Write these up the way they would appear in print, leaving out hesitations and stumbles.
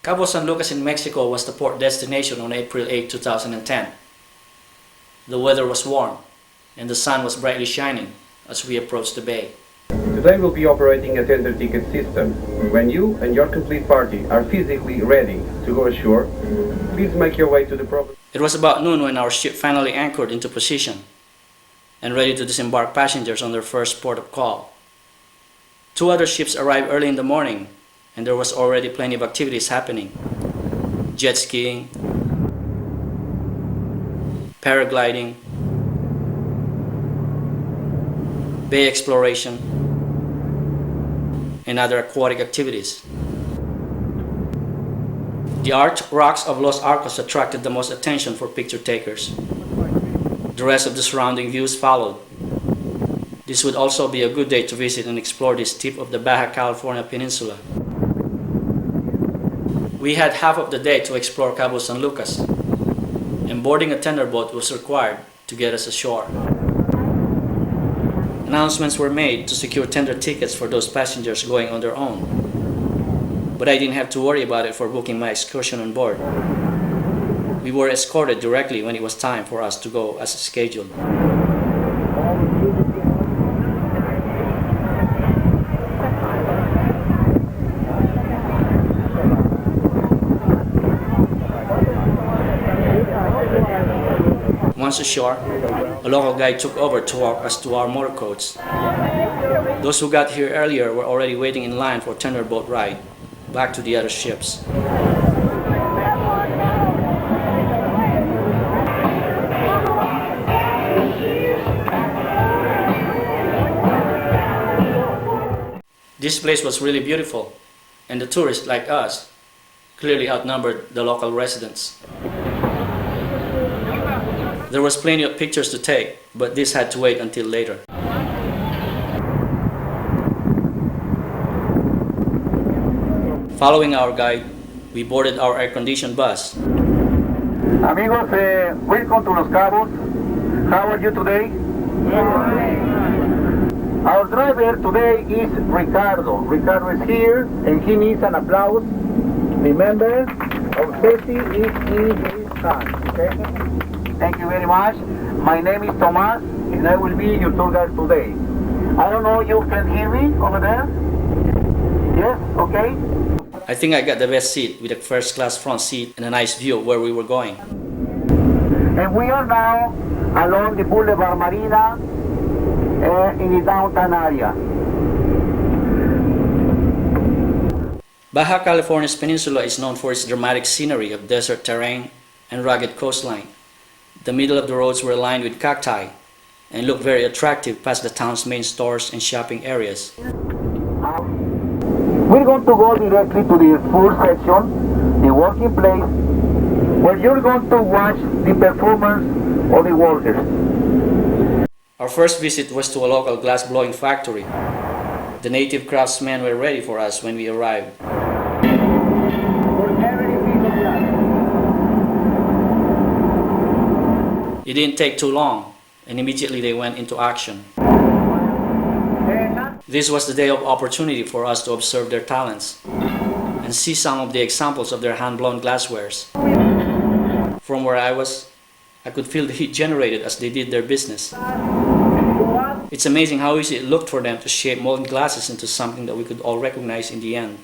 Cabo San Lucas in Mexico was the port destination on April 8, 2010. The weather was warm and the sun was brightly shining as we approached the bay. Today we'll be operating a tender ticket system. When you and your complete party are physically ready to go ashore, please make your way to the proper... It was about noon when our ship finally anchored into position and ready to disembark passengers on their first port of call. Two other ships arrived early in the morning and there was already plenty of activities happening. Jet skiing, paragliding, bay exploration, and other aquatic activities. The arched rocks of Los Arcos attracted the most attention for picture takers. The rest of the surrounding views followed. This would also be a good day to visit and explore this tip of the Baja California peninsula. We had half of the day to explore Cabo San Lucas, and boarding a tender boat was required to get us ashore. Announcements were made to secure tender tickets for those passengers going on their own, but I didn't have to worry about it for booking my excursion on board. We were escorted directly when it was time for us to go as scheduled. Once ashore, a local guide took over to walk us to our motorcoats. Those who got here earlier were already waiting in line for a tender boat ride back to the other ships. This place was really beautiful, and the tourists, like us, clearly outnumbered the local residents. There was plenty of pictures to take, but this had to wait until later. Following our guide, we boarded our air-conditioned bus. Amigos, welcome to Los Cabos. How are you today? Our driver today is Ricardo. Ricardo is here and he needs an applause. Remember, our safety is in his hands. Okay? Thank you very much. My name is Tomas and I will be your tour guide today. I don't know, you can hear me over there? Yes, okay. I think I got the best seat with a first-class front seat and a nice view of where we were going. And we are now along the Boulevard Marina in the downtown area. Baja California's peninsula is known for its dramatic scenery of desert terrain and rugged coastline. The middle of the roads were lined with cacti and looked very attractive past the town's main stores and shopping areas. We're going to go directly to the food section, the working place, where you're going to watch the performance of the workers. Our first visit was to a local glass-blowing factory. The native craftsmen were ready for us when we arrived. It didn't take too long, and immediately they went into action. This was the day of opportunity for us to observe their talents and see some of the examples of their hand-blown glasswares. From where I was, I could feel the heat generated as they did their business. It's amazing how easy it looked for them to shape molten glasses into something that we could all recognize in the end.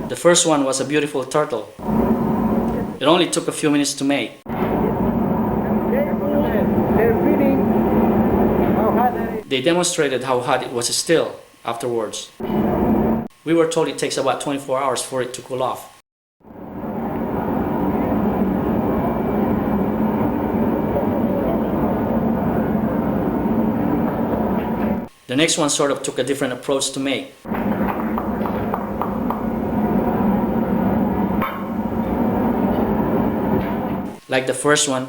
The first one was a beautiful turtle. It only took a few minutes to make. They demonstrated how hot it was still afterwards. We were told it takes about 24 hours for it to cool off. The next one sort of took a different approach to make. Like the first one,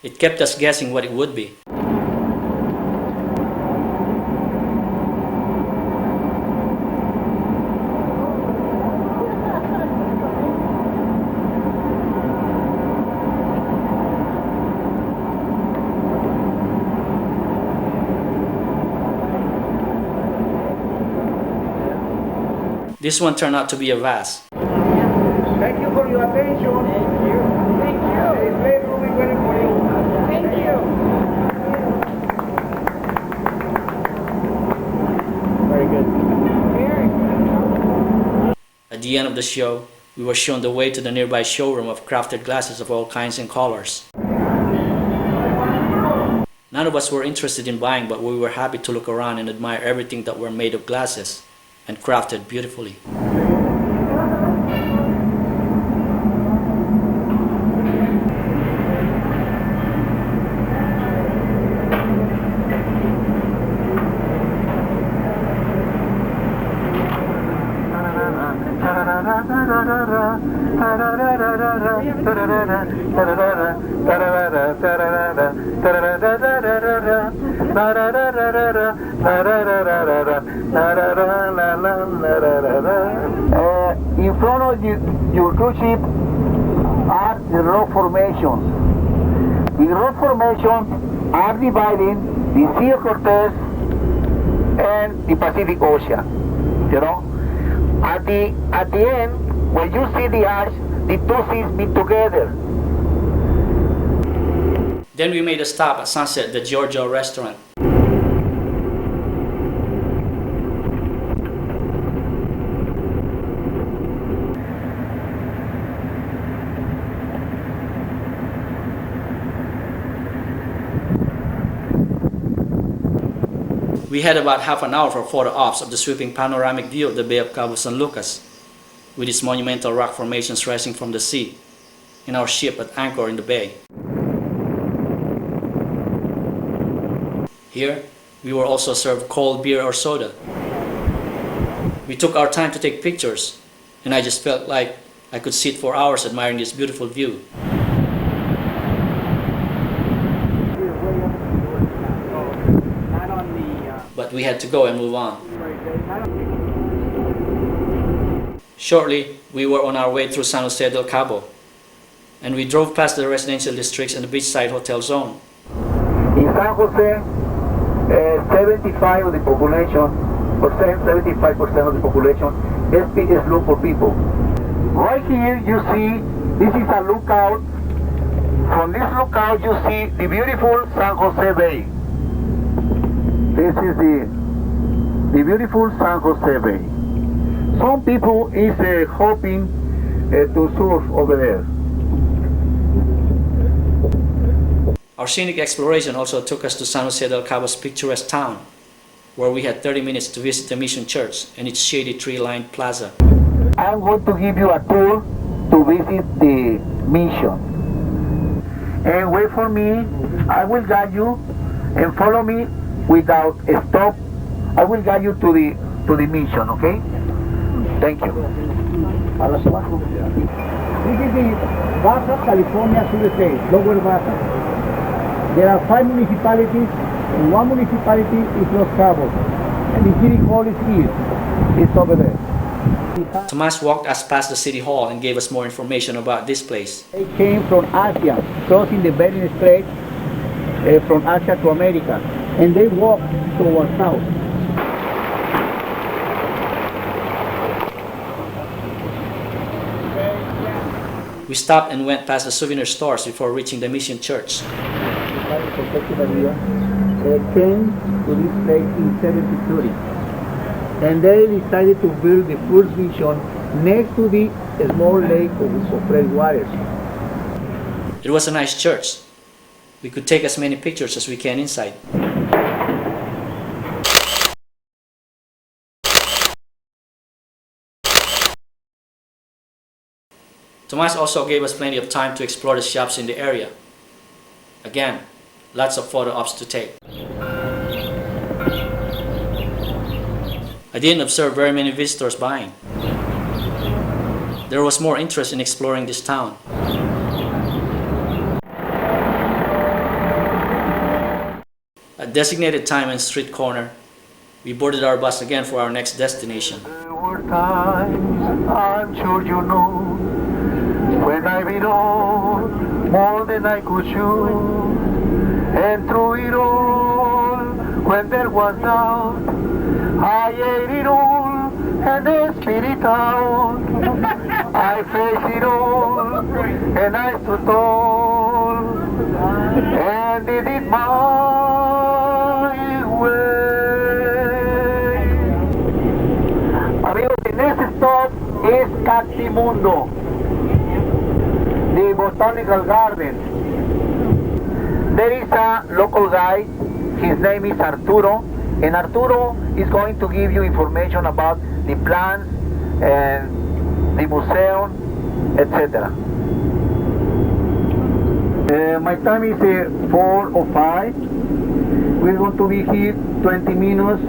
it kept us guessing what it would be. This one turned out to be a vase. Thank you for your attention. Thank you. Thank you. The place will be waiting for you. Thank you. Very good. At the end of the show, we were shown the way to the nearby showroom of crafted glasses of all kinds and colors. None of us were interested in buying, but we were happy to look around and admire everything that were made of glasses and crafted beautifully. In front of your cruise ship are the rock formations. The rock formations are dividing the Sea of Cortez and the Pacific Ocean. You know, at the end, when you see the arch, the two seas meet together. Then we made a stop at sunset at the Giorgio restaurant. We had about half an hour for photo ops of the sweeping panoramic view of the Bay of Cabo San Lucas, with its monumental rock formations rising from the sea, and our ship at anchor in the bay. Here, we were also served cold beer or soda. We took our time to take pictures, and I just felt like I could sit for hours admiring this beautiful view. But we had to go and move on. Shortly, we were on our way through San Jose del Cabo, and we drove past the residential districts and the beachside hotel zone. In San Jose, 75 of the population, 75% of the population is local people. Right here you see, this is a lookout. From this lookout you see the beautiful San Jose Bay. This is the beautiful San Jose Bay. Some people is hoping to surf over there. Our scenic exploration also took us to San Jose del Cabo's picturesque town, where we had 30 minutes to visit the Mission Church and its shady tree-lined plaza. I'm going to give you a tour to visit the mission. And wait for me, I will guide you, and follow me without a stop. I will guide you to the mission, okay? Thank you. This is the Baja California State, Lower Baja. There are 5 municipalities, and 1 municipality is Los Cabos, and the city hall is here. It's over there. Tomas walked us past the city hall and gave us more information about this place. They came from Asia, crossing the Bering Strait from Asia to America, and they walked towards south. We stopped and went past the souvenir stores before reaching the Mission Church. They came to this place in 1730, and they decided to build the first mission next to the small lake of fresh waters. It was a nice church. We could take as many pictures as we can inside. Tomas also gave us plenty of time to explore the shops in the area. Again, lots of photo ops to take. I didn't observe very many visitors buying. There was more interest in exploring this town. At designated time and street corner, we boarded our bus again for our next destination. There were times, I'm sure you know, when I been on more than I could chew, and through it all, when there was doubt, I ate it all and the spirit out. I face it all, and I stood tall, and did it my way. Amigos, the next stop is Cacti Mundo, the Botanical Garden. There is a local guide, his name is Arturo, and Arturo is going to give you information about the plants and the museum, etc. My time is 4:05. We're going to be here 20 minutes,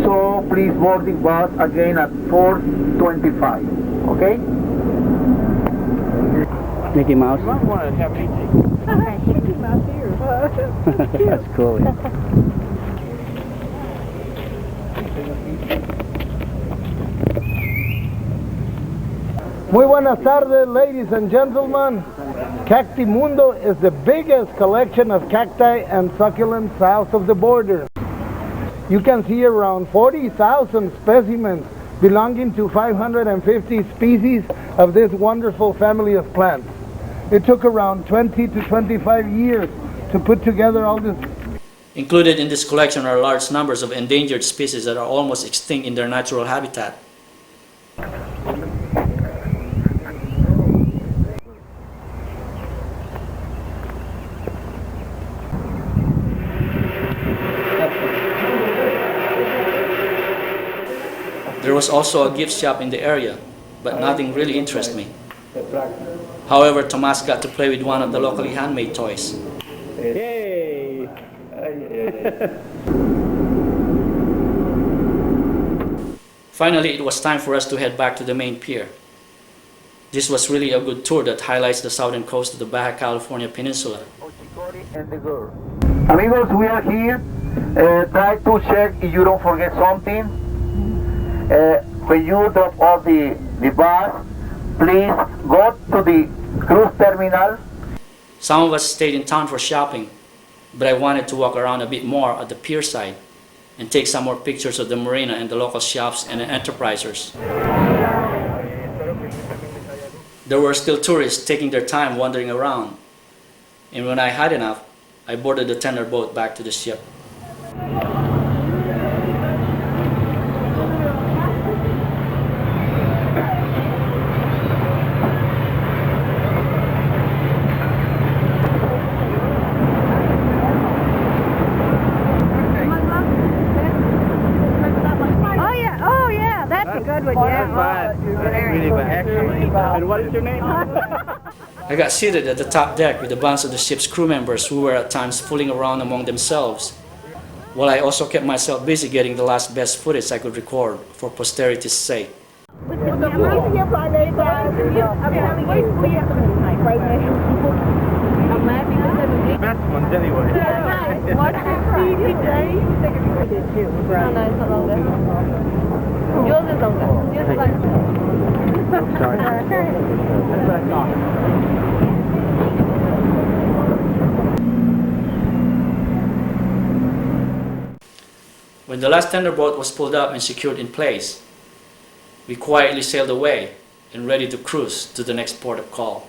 so please board the bus again at 4:25. Okay? Mickey Mouse. You might want to have me take. Mickey Mouse here. That's cool. Yeah. Muy buenas tardes, ladies and gentlemen. Cacti Mundo is the biggest collection of cacti and succulents south of the border. You can see around 40,000 specimens belonging to 550 species of this wonderful family of plants. It took around 20 to 25 years to put together all this. Included in this collection are large numbers of endangered species that are almost extinct in their natural habitat. There was also a gift shop in the area, but nothing really interested me. However, Tomas got to play with one of the locally handmade toys. Yay! Finally, it was time for us to head back to the main pier. This was really a good tour that highlights the southern coast of the Baja California peninsula. And the girl. Amigos, we are here. Try to check if you don't forget something. When you drop off the bus, please go to the cruise terminal. Some of us stayed in town for shopping, but I wanted to walk around a bit more at the pier side and take some more pictures of the marina and the local shops and enterprisers. There were still tourists taking their time wandering around, and when I had enough, I boarded the tender boat back to the ship. And what is your name? I got seated at the top deck with a bunch of the ship's crew members who were at times fooling around among themselves, while I also kept myself busy getting the last best footage I could record for posterity's sake. Best ones anyway. When the last tender boat was pulled up and secured in place, we quietly sailed away and ready to cruise to the next port of call.